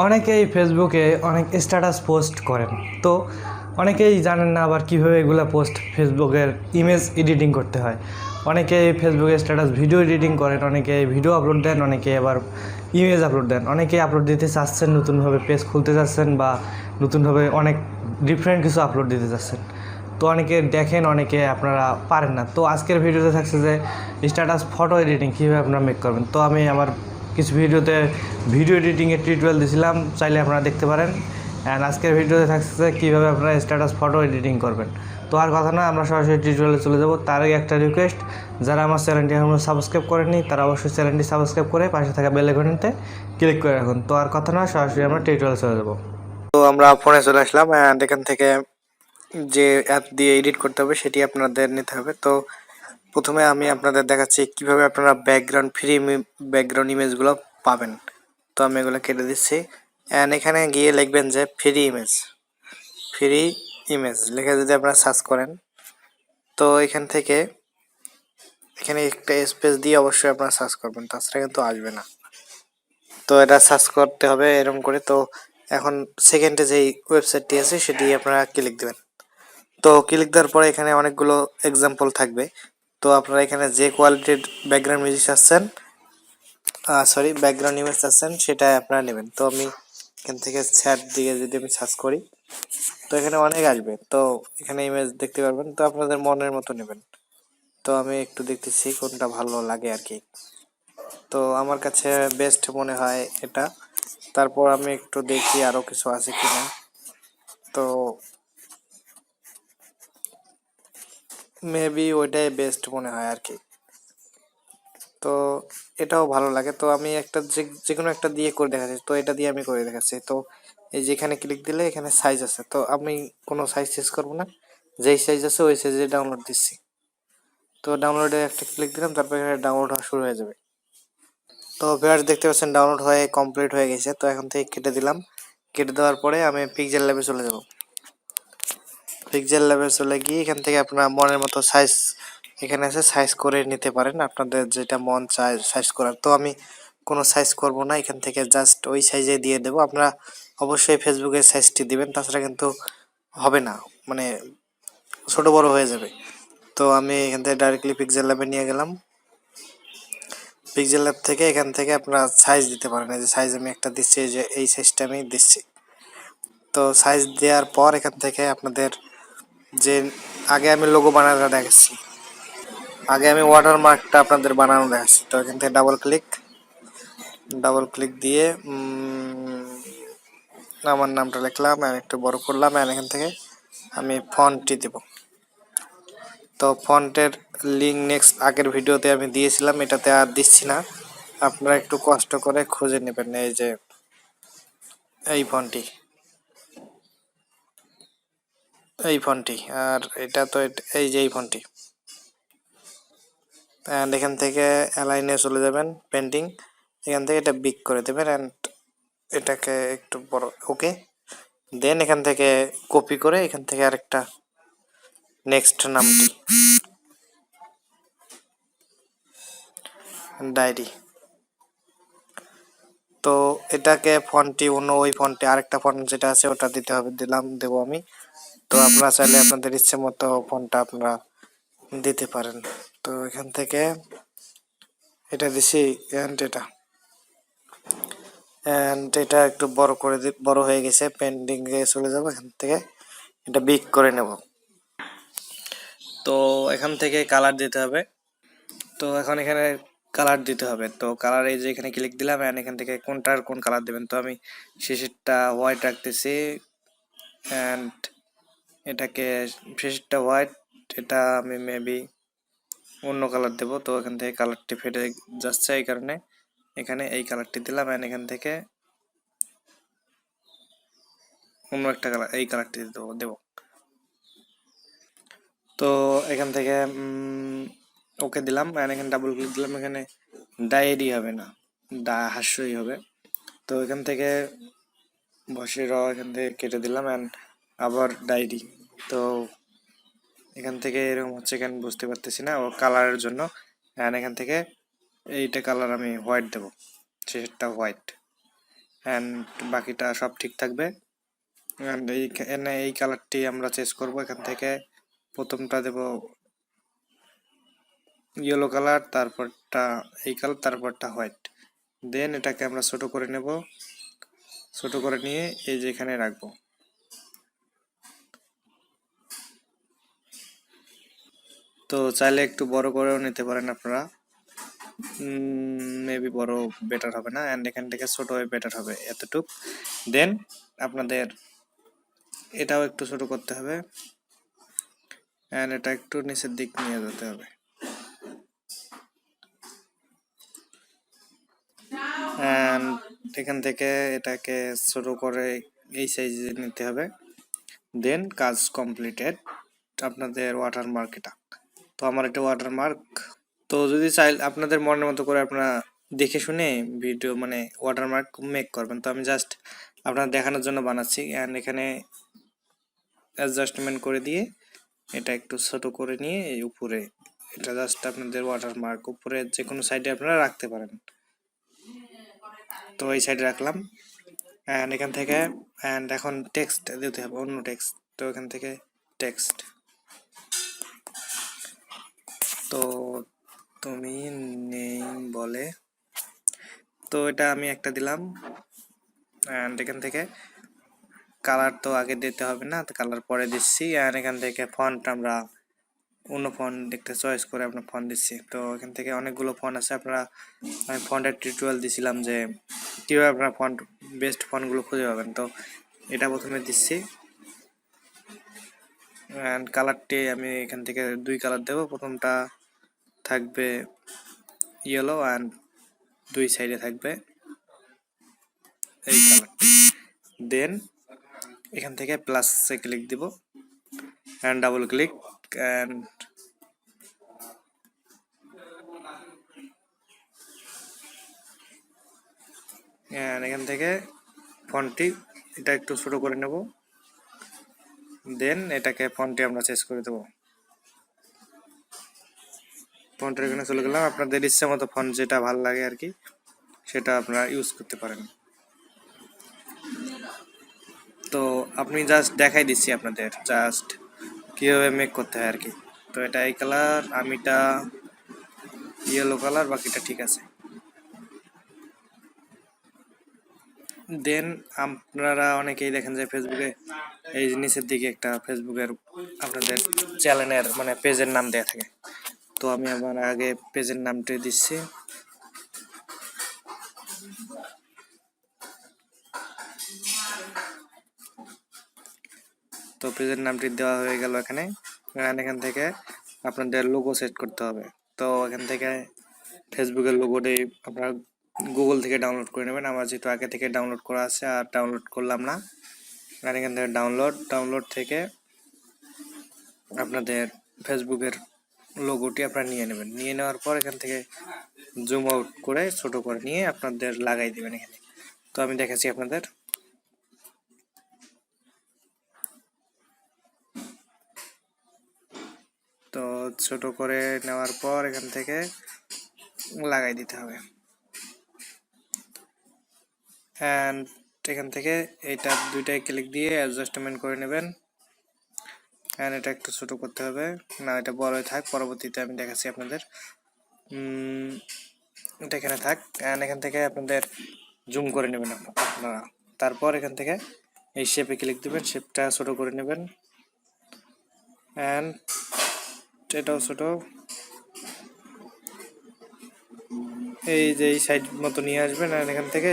অনেকেই ফেসবুকে অনেক স্ট্যাটাস পোস্ট করেন, তো অনেকেই জানেন না আবার কীভাবে এগুলো পোস্ট ফেসবুকের ইমেজ এডিটিং করতে হয়। অনেকেই ফেসবুকে স্ট্যাটাস ভিডিও এডিটিং করেন, অনেকে ভিডিও আপলোড দেন, অনেকে আবার ইমেজ আপলোড দেন, অনেকে আপলোড দিতে চাচ্ছেন, নতুনভাবে পেজ খুলতে চাচ্ছেন বা নতুনভাবে অনেক ডিফারেন্ট কিছু আপলোড দিতে চাচ্ছেন। তো অনেকে দেখেন, অনেকে আপনারা পারেন না। তো আজকের ভিডিওতে থাকছে যে স্ট্যাটাস ফটো এডিটিং কীভাবে আপনারা মেক করবেন। তো আমি আমার কিছু ভিডিওতে ভিডিও এডিটিংয়ের টিউটোরিয়াল দিয়েছিলাম, চাইলে আপনারা দেখতে পারেন। অ্যান্ড আজকের ভিডিওতে থাকছে কীভাবে আপনারা স্ট্যাটাস ফটো এডিটিং করবেন। তো আর কথা না, আমরা সরাসরি টিউটোরিয়ালে চলে যাব। তার আগে একটা রিকোয়েস্ট, যারা আমার চ্যানেলটি এখনও সাবস্ক্রাইব করেননি তারা অবশ্যই চ্যানেলটি সাবস্ক্রাইব করে পাশে থাকা বেল আইকনটিতে ক্লিক করে রাখুন। তো আর কথা না, সরাসরি আমরা টিউটোরিয়ালে চলে যাব। তো আমরা ফোনে চলে আসলাম, অ্যান্ড এখান থেকে যে অ্যাপ দিয়ে এডিট করতে হবে সেটি আপনাদের নিতে হবে। তো প্রথমে আমি আপনাদের দেখাচ্ছি কিভাবে আপনারা ফ্রি ব্যাকগ্রাউন্ড ইমেজগুলো পাবেন। তো আমি এগুলো কেটে দিচ্ছি, অ্যান্ড এখানে গিয়ে লিখবেন যে ফ্রি ইমেজ লিখে যদি আপনারা সার্চ করেন, তো এখান থেকে এখানে একটা স্পেস দিয়ে অবশ্যই আপনারা সার্চ করবেন, তাছাড়া কিন্তু আসবে না। তো এটা সার্চ করতে হবে এরকম করে। তো এখন সেকেন্ডে যেই ওয়েবসাইটটি আছে সেটি আপনারা ক্লিক দেবেন। তো ক্লিক দেওয়ার পরে এখানে অনেকগুলো এক্সাম্পল থাকবে। তো আপনারা এখানে যে কোয়ালিটির ব্যাকগ্রাউন্ড মিউজিক চাচ্ছেন, ব্যাকগ্রাউন্ড ইমেজ চাচ্ছেন, সেটা আপনারা নেবেন। তো আমি এখান থেকে চ্যাট দিয়ে যদি আমি সার্চ করি, তো এখানে অনেক আসবে। তো এখানে ইমেজ দেখতে পারবেন, তো আপনাদের মনের মতো নেবেন। তো আমি একটু দেখতেছি কোনটা ভালো লাগে আর কি। তো আমার কাছে বেস্ট মনে হয় এটা। তারপর আমি একটু দেখি আরো কিছু আছে কিনা। তো মেবি ওইটাই বেস্ট মনে হয় আর কি। তো এটাও ভালো লাগে। তো আমি একটা যে কোনো একটা দিয়ে করে দেখাচ্ছি। তো এটা দিয়ে আমি করে দেখাচ্ছি। তো এই যে এখানে ক্লিক দিলে এখানে সাইজ আছে, তো আমি কোনো সাইজ চেঞ্জ করবো না, যেই সাইজ আছে ওই সাইজে ডাউনলোড দিচ্ছি। তো ডাউনলোডে একটা ক্লিক দিলাম, তারপর এখানে ডাউনলোড হওয়া শুরু হয়ে যাবে। তো ভিউয়ার্স দেখতে পাচ্ছেন ডাউনলোড হয়ে কমপ্লিট হয়ে গেছে। তো এখন থেকে কেটে দিলাম, কেটে দেওয়ার পরে আমি পিক্সেল ল্যাবে চলে যাব। পিক্সেল ল্যাবে চলে গিয়ে এখান থেকে আপনার মনের মতো সাইজ এখানে আছে, সাইজ করে নিতে পারেন আপনাদের যেটা মন চায় সাইজ করার। তো আমি কোনো সাইজ করব না, এখান থেকে জাস্ট ওই সাইজে দিয়ে দেব। আপনারা অবশ্যই ফেসবুকের সাইজটি দিবেন, তাছাড়া কিন্তু হবে না, মানে ছোট বড় হয়ে যাবে। তো আমি এখান থেকে ডাইরেক্টলি পিক্সেল ল্যাবে নিয়ে গেলাম। পিক্সেল ল্যাব থেকে এখান থেকে আপনারা সাইজ দিতে পারেন। এই যে সাইজ আমি একটা দিচ্ছি, এই যে এই সাইজটা আমি দিচ্ছি। তো সাইজ দেওয়ার পর এখান থেকে আপনাদের যে আগে আমি লোগো বানানো দেখাচ্ছি, আগে আমি ওয়াটারমার্কটা আপনাদের বানানো দেখাচ্ছি। তো এখান থেকে ডাবল ক্লিক দিয়ে আমার নামটা লিখলাম, আমি একটু বড় করলাম, আর এখান থেকে আমি ফন্টটি দেব। তো ফন্টের লিঙ্ক নেক্সট আগের ভিডিওতে আমি দিয়েছিলাম, এটাতে আর দিচ্ছি না, আপনারা একটু কষ্ট করে খুঁজে নেবেন। এই যে এই ফন্টটি আর এটা তো এই যে এই ফন্টটি, অ্যান্ড এখান থেকে অ্যালাইনে চলে যাবেন, পেন্টিং, এখান থেকে এটা বিগ করে দেবেন, অ্যান্ড এটাকে একটু বড়, ওকে। দেন এখান থেকে কপি করে এখান থেকে আরেকটা নেক্সট নামটি ডায়েরি। তো এটাকে ফন্টটি অন্য ওই ফন্টে আরেকটা ফন্ট যেটা আছে ওটা দিতে হবে, দেবো আমি। তো আপনারা চাইলে আপনাদের ইচ্ছে মতো ফন্টটা আপনারা দিতে পারেন। তো এখান থেকে এটা দিছি, এটা একটু বড় করে বড় হয়ে গেছে, পেন্ডিং এ চলে যাব, এখান থেকে এটা বিগ করে নেব। তো এখান থেকে কালার দিতে হবে। তো এখন এখানে কালার দিতে হবে। তো কালার এই যে এখানে ক্লিক দিলাম, এন্ড এখান থেকে কোনটার কোন কালার দেবেন। তো আমি শেষেরটা হোয়াইট রাখতেছি, অ্যান্ড এটাকে শেষেরটা হোয়াইট, এটা আমি মেবি অন্য কালার দেব। তো এখান থেকে কালারটি ফেটে যাচ্ছে, এই কারণে এখানে এই কালারটি দিলাম, অ্যান্ড এখান থেকে অন্য একটা কালার, এই কালারটি দেবো। তো এখান থেকে ওকে দিলাম, অ্যান্ড এখানে ডাবল ক্লিক দিলাম, এখানে ডায়েরি হবে না, হাস্যই হবে। তো এখান থেকে বসে এখান থেকে কেটে দিলাম, অ্যান্ড আবার ডায়েরি। তো এখান থেকে এরকম হচ্ছে কেন বুঝতে পারতেছি না, ও কালারের জন্য। অ্যান্ড এখান থেকে এইটা কালার আমি হোয়াইট দেবো, শেষেরটা হোয়াইট। অ্যান্ড বাকিটা সব ঠিক থাকবে। অ্যান্ড এই কালারটি আমরা চেঞ্জ করব। এখান থেকে প্রথমটা দেব ইয়েলো কালার, তারপরটা এই কালার, তারপরটা হোয়াইট। দেন এটাকে আমরা ছোট করে নেব, ছোট করে নিয়ে এই যে এখানে রাখবো। তো চাইলে একটু বড় করেও নিতে পারেন আপনারা, মেবি বড় বেটার হবে না, অ্যান্ড এখান থেকে ছোট হয়ে বেটার হবে এতটুক। দেন আপনাদের এটাও একটু ছোট করতে হবে, অ্যান্ড এটা একটু নিচের দিক নিয়ে যেতে হবে, অ্যান্ড এখান থেকে এটাকে ছোট করে এই সাইজে নিতে হবে। দেন কাজ কমপ্লিটেড। আপনাদের ওয়াটারমার্ক এটা, তো আমার এটা ওয়াটারমার্ক। তো যদি চাই আপনাদের মনের মতো করে আপনারা দেখে শুনে ভিডিও মানে ওয়াটারমার্ক মেক করবেন। তো আমি জাস্ট আপনার দেখানোর জন্য বানাচ্ছি, অ্যান্ড এখানে অ্যাডজাস্টমেন্ট করে দিয়ে এটা একটু ছোট করে নিয়ে এই উপরে এটা জাস্ট আপনাদের ওয়াটারমার্ক উপরে যে কোনো সাইডে আপনারা রাখতে পারেন। তো এই সাইডে রাখলাম, অ্যান্ড এখান থেকে অ্যান্ড এখন টেক্সট দিতে হবে, অন্য টেক্সট। তো এখান থেকে টেক্সট, তো তুমি নেই বলে, তো এটা আমি একটা দিলাম। অ্যান্ড এখান থেকে কালার তো আগে দিতে হবে না, তো কালার পরে দিচ্ছি। আর এখান থেকে ফন্ট আমরা অন্য ফন্ট একটা চয়েস করে আপনার ফন্ট দিচ্ছি। তো এখান থেকে অনেকগুলো ফন্ট আছে, আপনারা আমি ফন্টের টিউটোরিয়াল দিছিলাম যে কীভাবে আপনারা ফন্ট বেস্ট ফন্টগুলো খুঁজে পাবেন। তো এটা প্রথমে দিচ্ছি, অ্যান্ড কালারটি আমি এখান থেকে 2 কালার দেবো। প্রথমটা থাকবে ইয়েলো, অ্যান্ড 2 সাইডে থাকবে এই কালারটি। দেন এখান থেকে প্লাসে ক্লিক দিব, অ্যান্ড ডাবল ক্লিক, অ্যান্ড এখান থেকে ফন্টটি এটা একটু ছোট করে নেব। দেন এটাকে ফন্টটি আমরা চেঞ্জ করে দেবো। ফন্টের এখানে চলে গেলাম, আপনাদের ইচ্ছা মতো ফন্ট যেটা ভালো লাগে আর কি সেটা আপনারা ইউজ করতে পারেন। তো আপনি জাস্ট দেখাই দিচ্ছি আপনাদের জাস্ট কীভাবে মেক করতে হয় আর কি। তো এটা এই কালার, আমিটা ইয়েলো কালার, বাকিটা ঠিক আছে। দেন আপনারা অনেকেই দেখেন যে ফেসবুকে এই নিচের দিকে একটা ফেসবুকের আপনাদের চ্যানেলের মানে পেজের নাম দেওয়া থাকে। তো আমি আমার আগে পেজের নামটি দিচ্ছি, তো পেজের নামটি দেওয়া হয়ে গেল। এখানে এখান থেকে আপনাদের লোগো সেট করতে হবে। তো এখান থেকে ফেসবুকের লোগোটি আপনারা গুগল থেকে ডাউনলোড করে নেবেন। আমার যেহেতু আগে থেকে ডাউনলোড করা আছে আর ডাউনলোড করলাম না, আর এখান থেকে ডাউনলোড থেকে আপনাদের ফেসবুকের লোগোটি আপনারা নিয়ে নেবেন। নিয়ে নেওয়ার পর এখান থেকে জুম আউট করে ছোট করে নিয়ে আপনাদের লাগাই দেবেন এখানে। তো আমি দেখাচ্ছি আপনাদের, তো ছোট করে নেওয়ার পর এখান থেকে লাগাই দিতে হবে, অ্যান্ড এখান থেকে এইটা দুইটাই ক্লিক দিয়ে অ্যাডজাস্টমেন্ট করে নেবেন, অ্যান্ড এটা একটু ছোট করতে হবে, না এটা বড়ই থাক, পরবর্তীতে আমি দেখাচ্ছি আপনাদের। এটা এখানে থাক, অ্যান্ড এখান থেকে আপনাদের জুম করে নেবেন আপনারা। তারপর এখান থেকে এই শেপে ক্লিক দেবেন, শেপটা ছোট করে নেবেন, অ্যান্ড এটাও ছোট, এই যে এই সাইড মতো নিয়ে আসবেন, আর এখান থেকে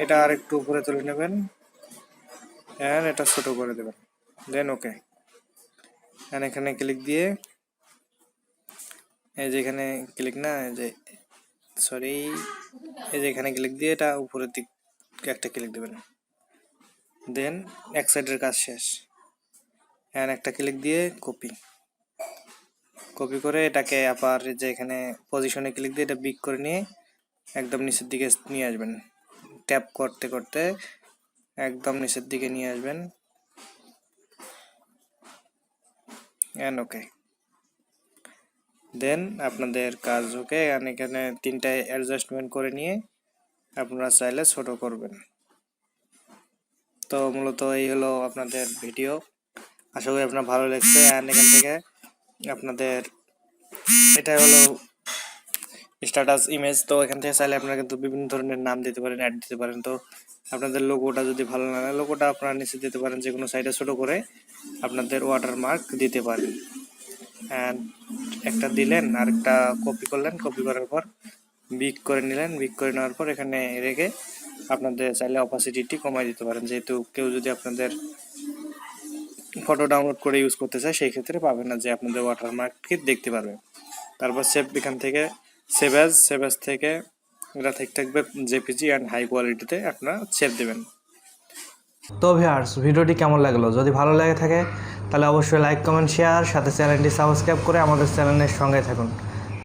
এটা আর একটু উপরে তুলে নেবেন, অ্যান্ড এটা ছোট করে দেবেন। দেন ওকে, অ্যান্ড এখানে ক্লিক দিয়ে এই যে এখানে ক্লিক না এই যে সরি এই যে এখানে ক্লিক দিয়ে এটা উপরের দিক একটা ক্লিক দেবেন। দেন এক সাইডের কাজ শেষ, অ্যান্ড একটা ক্লিক দিয়ে কপি করে এটাকে আবার যে এখানে পজিশনে ক্লিক দিয়ে এটা বিগ করে নিয়ে একদম নিচের দিকে নিয়ে আসবেন, ট্যাপ করতে করতে একদম নিচের দিকে নিয়ে আসবেন, অ্যান্ড ওকে। দেন আপনাদের কাজ ওকে, এখানে 3টায় অ্যাডজাস্টমেন্ট করে নিয়ে আপনারা চাইলে ছোট করবেন। তো মূলত এই হলো আপনাদের ভিডিও, আশা করি আপনার ভালো লাগছে। অ্যান্ড এখান থেকে আপনাদের এটা হলো স্ট্যাটাস ইমেজ। তো এখান থেকে চাইলে আপনারা কিন্তু বিভিন্ন ধরনের নাম দিতে পারেন, অ্যাড দিতে পারেন। তো আপনাদের লোগোটা যদি ভালো না লাগে, লোগোটা আপনারা নিচে দিতে পারেন, যে কোনো সাইডে ছোট করে আপনাদের ওয়াটারমার্ক দিতে পারেন। অ্যান্ড একটা দিলেন, আরেকটা কপি করলেন, কপি করার পর বিগ করে নিলেন, বিগ করে নেওয়ার পর এখানে রেখে আপনাদের চাইলে অপাসিটিটি কমাই দিতে পারেন, যেহেতু কেউ যদি আপনাদের ফটো ডাউনলোড করে ইউজ করতে চায় সেই ক্ষেত্রে পাবে না, যে আপনাদের ওয়াটারমার্ককে দেখতে পারবে। তারপর সেভ, এখান থেকে সেভ অ্যাজ থেকে এটা ঠিক থাকবে জেপিজি অ্যান্ড হাই কোয়ালিটিতে আপনারা সেভ দেবেন। তো ভিউয়ার্স, ভিডিওটি কেমন লাগলো? যদি ভালো লাগে থাকে তাহলে অবশ্যই লাইক, কমেন্ট, শেয়ার, সাথে চ্যানেলটি সাবস্ক্রাইব করে আমাদের চ্যানেলের সঙ্গে থাকুন।